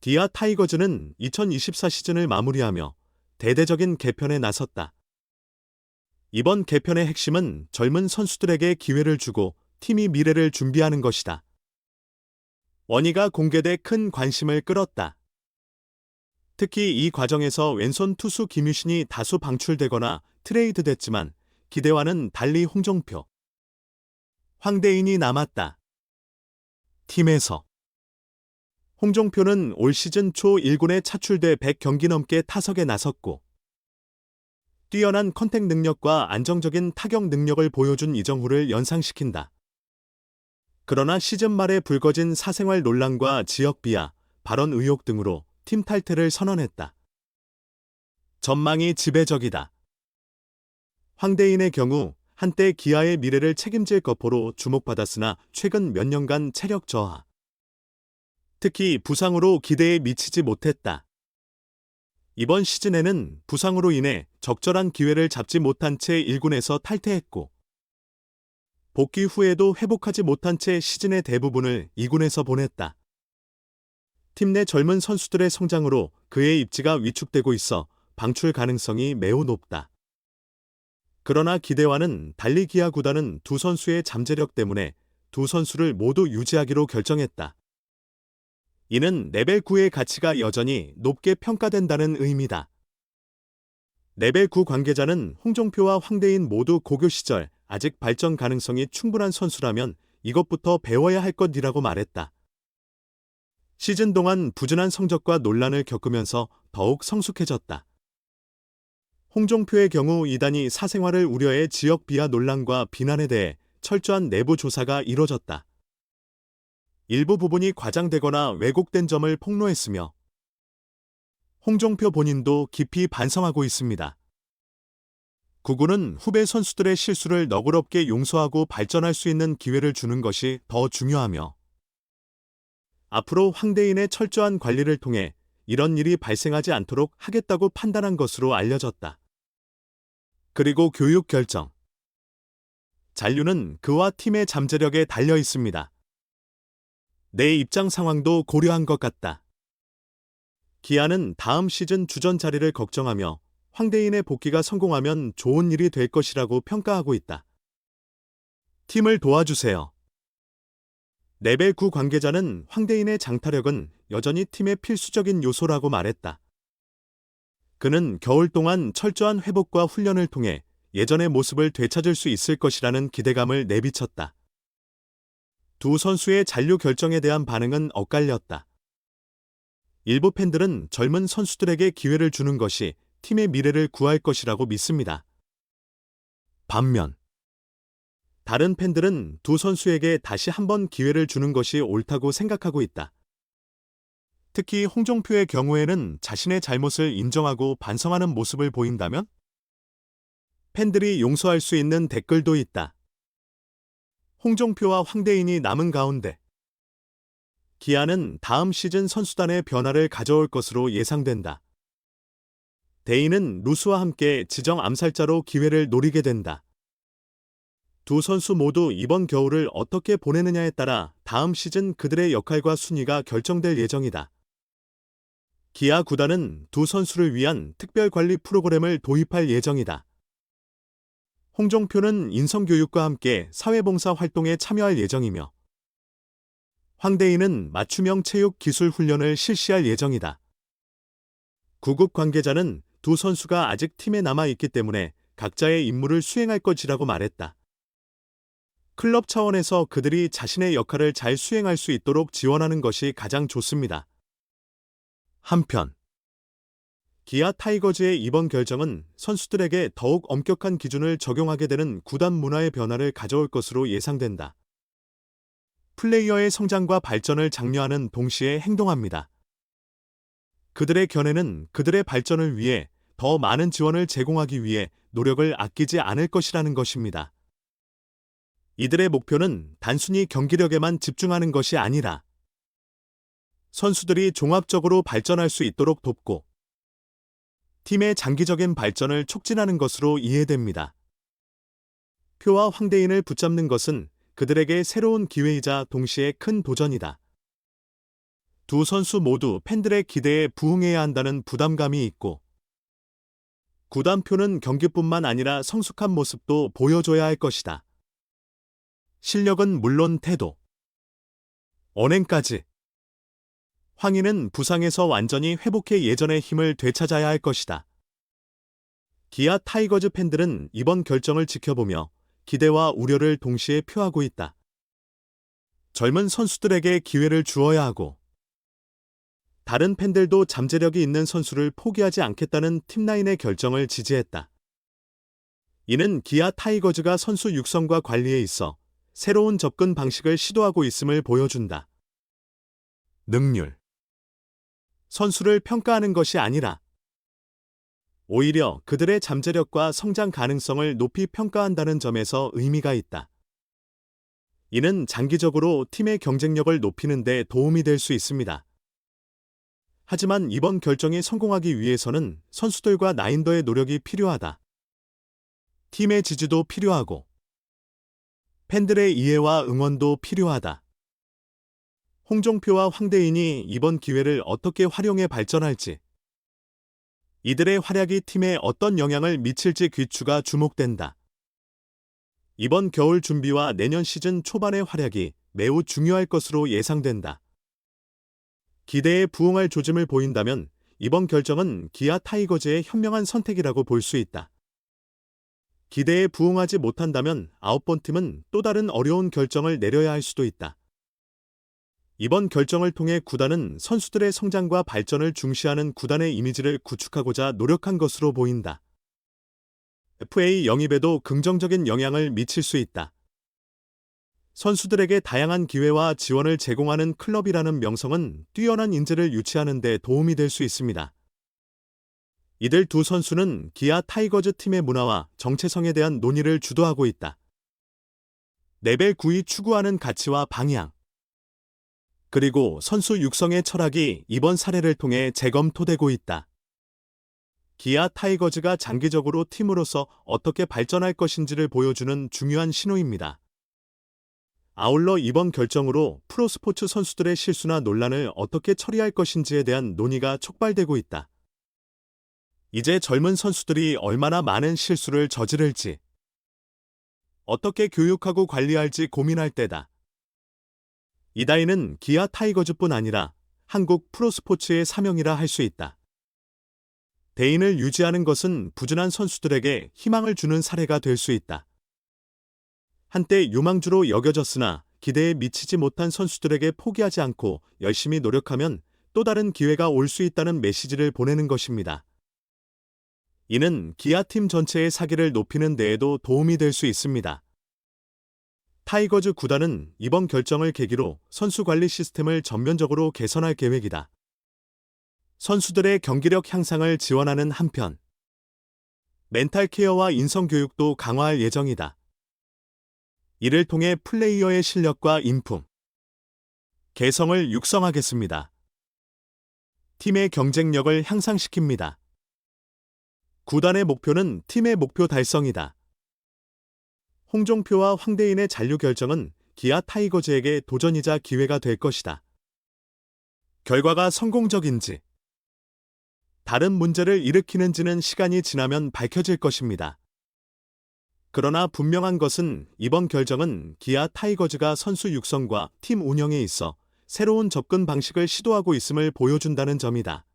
디아 타이거즈는 2024 시즌을 마무리하며 대대적인 개편에 나섰다. 이번 개편의 핵심은 젊은 선수들에게 기회를 주고 팀이 미래를 준비하는 것이다. 원희가 공개돼 큰 관심을 끌었다. 특히 이 과정에서 왼손 투수 김유신이 다수 방출되거나 트레이드됐지만 기대와는 달리 홍종표, 황대인이 남았다. 팀에서 홍종표는 올 시즌 초 1군에 차출돼 100경기 넘게 타석에 나섰고 뛰어난 컨택 능력과 안정적인 타격 능력을 보여준 이정후를 연상시킨다. 그러나 시즌 말에 불거진 사생활 논란과 지역 비하, 발언 의혹 등으로 팀 탈퇴를 선언했다. 전망이 지배적이다. 황대인의 경우 한때 기아의 미래를 책임질 거포로 주목받았으나 최근 몇 년간 체력 저하, 특히 부상으로 기대에 미치지 못했다. 이번 시즌에는 부상으로 인해 적절한 기회를 잡지 못한 채 1군에서 탈퇴했고 복귀 후에도 회복하지 못한 채 시즌의 대부분을 2군에서 보냈다. 팀 내 젊은 선수들의 성장으로 그의 입지가 위축되고 있어 방출 가능성이 매우 높다. 그러나 기대와는 달리 기아 구단은 두 선수의 잠재력 때문에 두 선수를 모두 유지하기로 결정했다. 이는 레벨 9의 가치가 여전히 높게 평가된다는 의미다. 레벨 9 관계자는 홍종표와 황대인 모두 고교 시절 아직 발전 가능성이 충분한 선수라면 이것부터 배워야 할 것이라고 말했다. 시즌 동안 부진한 성적과 논란을 겪으면서 더욱 성숙해졌다. 홍종표의 경우 이단이 사생활을 우려해 지역 비하 논란과 비난에 대해 철저한 내부 조사가 이뤄졌다. 일부 부분이 과장되거나 왜곡된 점을 폭로했으며 홍종표 본인도 깊이 반성하고 있습니다. 구군은 후배 선수들의 실수를 너그럽게 용서하고 발전할 수 있는 기회를 주는 것이 더 중요하며 앞으로 황대인의 철저한 관리를 통해 이런 일이 발생하지 않도록 하겠다고 판단한 것으로 알려졌다. 그리고 교육 결정. 잔류는 그와 팀의 잠재력에 달려 있습니다. 내 입장 상황도 고려한 것 같다. 기아는 다음 시즌 주전 자리를 걱정하며 황대인의 복귀가 성공하면 좋은 일이 될 것이라고 평가하고 있다. 팀을 도와주세요. 레벨 9 관계자는 황대인의 장타력은 여전히 팀의 필수적인 요소라고 말했다. 그는 겨울 동안 철저한 회복과 훈련을 통해 예전의 모습을 되찾을 수 있을 것이라는 기대감을 내비쳤다. 두 선수의 잔류 결정에 대한 반응은 엇갈렸다. 일부 팬들은 젊은 선수들에게 기회를 주는 것이 팀의 미래를 구할 것이라고 믿습니다. 반면 다른 팬들은 두 선수에게 다시 한번 기회를 주는 것이 옳다고 생각하고 있다. 특히 홍종표의 경우에는 자신의 잘못을 인정하고 반성하는 모습을 보인다면 팬들이 용서할 수 있는 댓글도 있다. 홍종표와 황대인이 남은 가운데 기아는 다음 시즌 선수단의 변화를 가져올 것으로 예상된다. 대인은 루스와 함께 지정 암살자로 기회를 노리게 된다. 두 선수 모두 이번 겨울을 어떻게 보내느냐에 따라 다음 시즌 그들의 역할과 순위가 결정될 예정이다. 기아 구단은 두 선수를 위한 특별관리 프로그램을 도입할 예정이다. 홍종표는 인성교육과 함께 사회봉사 활동에 참여할 예정이며 황대인은 맞춤형 체육 기술 훈련을 실시할 예정이다. 구국 관계자는 두 선수가 아직 팀에 남아있기 때문에 각자의 임무를 수행할 것이라고 말했다. 클럽 차원에서 그들이 자신의 역할을 잘 수행할 수 있도록 지원하는 것이 가장 좋습니다. 한편 기아 타이거즈의 이번 결정은 선수들에게 더욱 엄격한 기준을 적용하게 되는 구단 문화의 변화를 가져올 것으로 예상된다. 플레이어의 성장과 발전을 장려하는 동시에 행동합니다. 그들의 견해는 그들의 발전을 위해 더 많은 지원을 제공하기 위해 노력을 아끼지 않을 것이라는 것입니다. 이들의 목표는 단순히 경기력에만 집중하는 것이 아니라 선수들이 종합적으로 발전할 수 있도록 돕고 팀의 장기적인 발전을 촉진하는 것으로 이해됩니다. 표와 황대인을 붙잡는 것은 그들에게 새로운 기회이자 동시에 큰 도전이다. 두 선수 모두 팬들의 기대에 부응해야 한다는 부담감이 있고, 구단표는 경기뿐만 아니라 성숙한 모습도 보여줘야 할 것이다. 실력은 물론 태도, 언행까지. 황희는 부상에서 완전히 회복해 예전의 힘을 되찾아야 할 것이다. 기아 타이거즈 팬들은 이번 결정을 지켜보며 기대와 우려를 동시에 표하고 있다. 젊은 선수들에게 기회를 주어야 하고, 다른 팬들도 잠재력이 있는 선수를 포기하지 않겠다는 팀라인의 결정을 지지했다. 이는 기아 타이거즈가 선수 육성과 관리에 있어 새로운 접근 방식을 시도하고 있음을 보여준다. 능률. 선수를 평가하는 것이 아니라 오히려 그들의 잠재력과 성장 가능성을 높이 평가한다는 점에서 의미가 있다. 이는 장기적으로 팀의 경쟁력을 높이는 데 도움이 될 수 있습니다. 하지만 이번 결정이 성공하기 위해서는 선수들과 나인더의 노력이 필요하다. 팀의 지지도 필요하고, 팬들의 이해와 응원도 필요하다. 홍종표와 황대인이 이번 기회를 어떻게 활용해 발전할지, 이들의 활약이 팀에 어떤 영향을 미칠지 귀추가 주목된다. 이번 겨울 준비와 내년 시즌 초반의 활약이 매우 중요할 것으로 예상된다. 기대에 부응할 조짐을 보인다면 이번 결정은 기아 타이거즈의 현명한 선택이라고 볼 수 있다. 기대에 부응하지 못한다면 9번 팀은 또 다른 어려운 결정을 내려야 할 수도 있다. 이번 결정을 통해 구단은 선수들의 성장과 발전을 중시하는 구단의 이미지를 구축하고자 노력한 것으로 보인다. FA 영입에도 긍정적인 영향을 미칠 수 있다. 선수들에게 다양한 기회와 지원을 제공하는 클럽이라는 명성은 뛰어난 인재를 유치하는 데 도움이 될 수 있습니다. 이들 두 선수는 기아 타이거즈 팀의 문화와 정체성에 대한 논의를 주도하고 있다. 레벨 9이 추구하는 가치와 방향, 그리고 선수 육성의 철학이 이번 사례를 통해 재검토되고 있다. 기아 타이거즈가 장기적으로 팀으로서 어떻게 발전할 것인지를 보여주는 중요한 신호입니다. 아울러 이번 결정으로 프로스포츠 선수들의 실수나 논란을 어떻게 처리할 것인지에 대한 논의가 촉발되고 있다. 이제 젊은 선수들이 얼마나 많은 실수를 저지를지, 어떻게 교육하고 관리할지 고민할 때다. 이다이는 기아 타이거즈뿐 아니라 한국 프로스포츠의 사명이라 할 수 있다. 대인을 유지하는 것은 부진한 선수들에게 희망을 주는 사례가 될 수 있다. 한때 유망주로 여겨졌으나 기대에 미치지 못한 선수들에게 포기하지 않고 열심히 노력하면 또 다른 기회가 올 수 있다는 메시지를 보내는 것입니다. 이는 기아팀 전체의 사기를 높이는 데에도 도움이 될 수 있습니다. 타이거즈 구단은 이번 결정을 계기로 선수 관리 시스템을 전면적으로 개선할 계획이다. 선수들의 경기력 향상을 지원하는 한편, 멘탈 케어와 인성 교육도 강화할 예정이다. 이를 통해 플레이어의 실력과 인품, 개성을 육성하겠습니다. 팀의 경쟁력을 향상시킵니다. 구단의 목표는 팀의 목표 달성이다. 홍종표와 황대인의 잔류 결정은 기아 타이거즈에게 도전이자 기회가 될 것이다. 결과가 성공적인지, 다른 문제를 일으키는지는 시간이 지나면 밝혀질 것입니다. 그러나 분명한 것은 이번 결정은 기아 타이거즈가 선수 육성과 팀 운영에 있어 새로운 접근 방식을 시도하고 있음을 보여준다는 점이다.